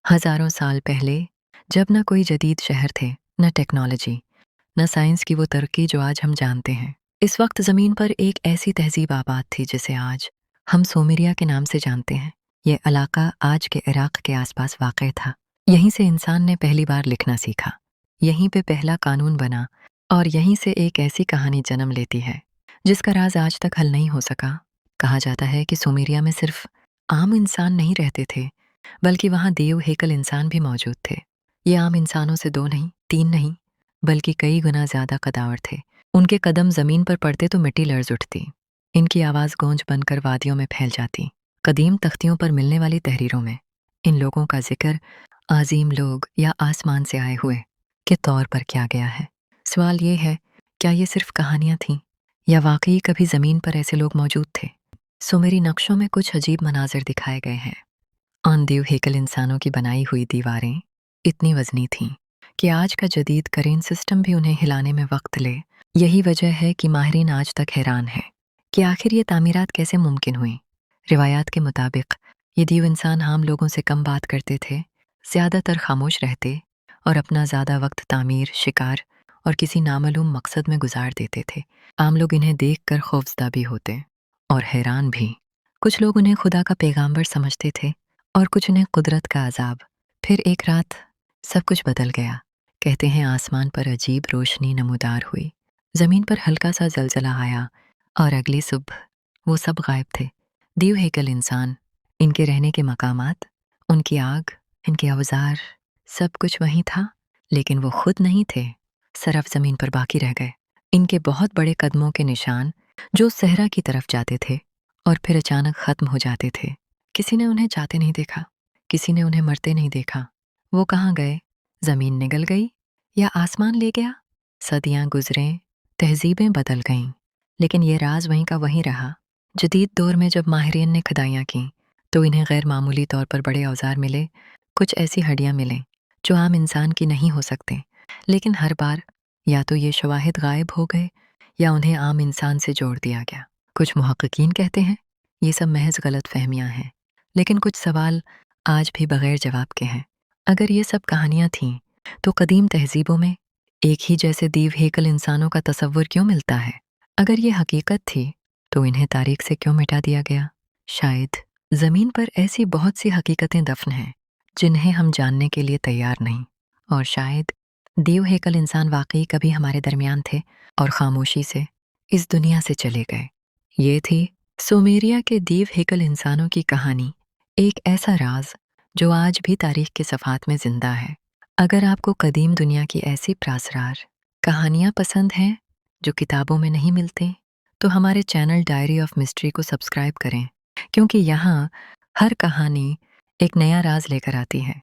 हजारों साल पहले जब न कोई जदीद शहर थे, न टेक्नोलॉजी, न साइंस की वो तरक्की जो आज हम जानते हैं। इस वक्त ज़मीन पर एक ऐसी तहजीब आबाद थी जिसे आज हम सोमेरिया के नाम से जानते हैं। ये इलाका आज के इराक के आसपास वाक़ था। यहीं से इंसान ने पहली बार लिखना सीखा, यहीं पे पहला कानून बना और यहीं से एक ऐसी कहानी जन्म लेती है जिसका राज आज तक हल नहीं हो सका। कहा जाता है कि सोमेरिया में सिर्फ आम इंसान नहीं रहते थे, बल्कि वहाँ देव हेकल इंसान भी मौजूद थे। ये आम इंसानों से 2 नहीं, 3 नहीं, बल्कि कई गुना ज़्यादा कदावर थे। उनके कदम ज़मीन पर पड़ते तो मिट्टी लर्ज़ उठती। इनकी आवाज़ गूंज बनकर वादियों में फैल जाती। कदीम तख्तियों पर मिलने वाली तहरीरों में इन लोगों का जिक्र अज़ीम लोग या आसमान से आए हुए के तौर पर किया गया है। सवाल ये है, क्या ये सिर्फ कहानियाँ थीं या वाकई कभी ज़मीन पर ऐसे लोग मौजूद थे? सुमेरी नक्शों में कुछ अजीब मनाजिर दिखाए गए हैं। देव हेकल इंसानों की बनाई हुई दीवारें इतनी वजनी थीं कि आज का जदीद करेन सिस्टम भी उन्हें हिलाने में वक्त ले। यही वजह है कि माहिरीन आज तक हैरान है कि आखिर ये तामीरात कैसे मुमकिन हुई। रिवायात के मुताबिक ये दीव इंसान आम लोगों से कम बात करते थे, ज़्यादातर खामोश रहते और अपना ज़्यादा वक्त तामीर, शिकार और किसी नामालूम मकसद में गुजार देते थे। आम लोग इन्हें देख कर खौफजदा भी होते और हैरान भी। कुछ लोग उन्हें खुदा का पैगाम्बर समझते थे और कुछ ने कुदरत का अजाब। फिर एक रात सब कुछ बदल गया। कहते हैं आसमान पर अजीब रोशनी नमूदार हुई, ज़मीन पर हल्का सा जलजला आया और अगली सुबह वो सब गायब थे। दीव हेकल इंसान, इनके रहने के मकामात, उनकी आग, इनके औजार, सब कुछ वहीं था, लेकिन वो खुद नहीं थे। सरफ ज़मीन पर बाकी रह गए। इनके बहुत बड़े कदमों के निशान जो सहरा की तरफ जाते थे और फिर अचानक ख़त्म हो जाते थे। किसी ने उन्हें जाते नहीं देखा, किसी ने उन्हें मरते नहीं देखा। वो कहाँ गए? ज़मीन निगल गई या आसमान ले गया? सदियां गुजरें, तहजीबें बदल गईं, लेकिन ये राज वहीं का वहीं रहा। जदीद दौर में जब माहिरीन ने खुदाइयाँ की तो इन्हें गैर मामूली तौर पर बड़े औजार मिले। कुछ ऐसी हड्डियाँ मिलें जो आम इंसान की नहीं हो सकते, लेकिन हर बार या तो ये शवाहिद गायब हो गए या उन्हें आम इंसान से जोड़ दिया गया। कुछ मुहक्किकीन कहते हैं ये सब महज गलत फहमियाँ हैं, लेकिन कुछ सवाल आज भी बगैर जवाब के हैं। अगर ये सब कहानियाँ थीं तो कदीम तहजीबों में एक ही जैसे दीव हेकल इंसानों का तसव्वुर क्यों मिलता है? अगर ये हकीकत थी तो इन्हें तारीख से क्यों मिटा दिया गया? शायद ज़मीन पर ऐसी बहुत सी हकीकतें दफन हैं जिन्हें हम जानने के लिए तैयार नहीं, और शायद देव हेकल इंसान वाकई कभी हमारे दरमियान थे और खामोशी से इस दुनिया से चले गए। ये थी सुमेरिया के दीव हेकल इंसानों की कहानी, एक ऐसा राज जो आज भी तारीख के सफ़ात में जिंदा है। अगर आपको कदीम दुनिया की ऐसी प्रासरार कहानियाँ पसंद हैं जो किताबों में नहीं मिलते, तो हमारे चैनल डायरी ऑफ मिस्ट्री को सब्सक्राइब करें, क्योंकि यहाँ हर कहानी एक नया राज लेकर आती है।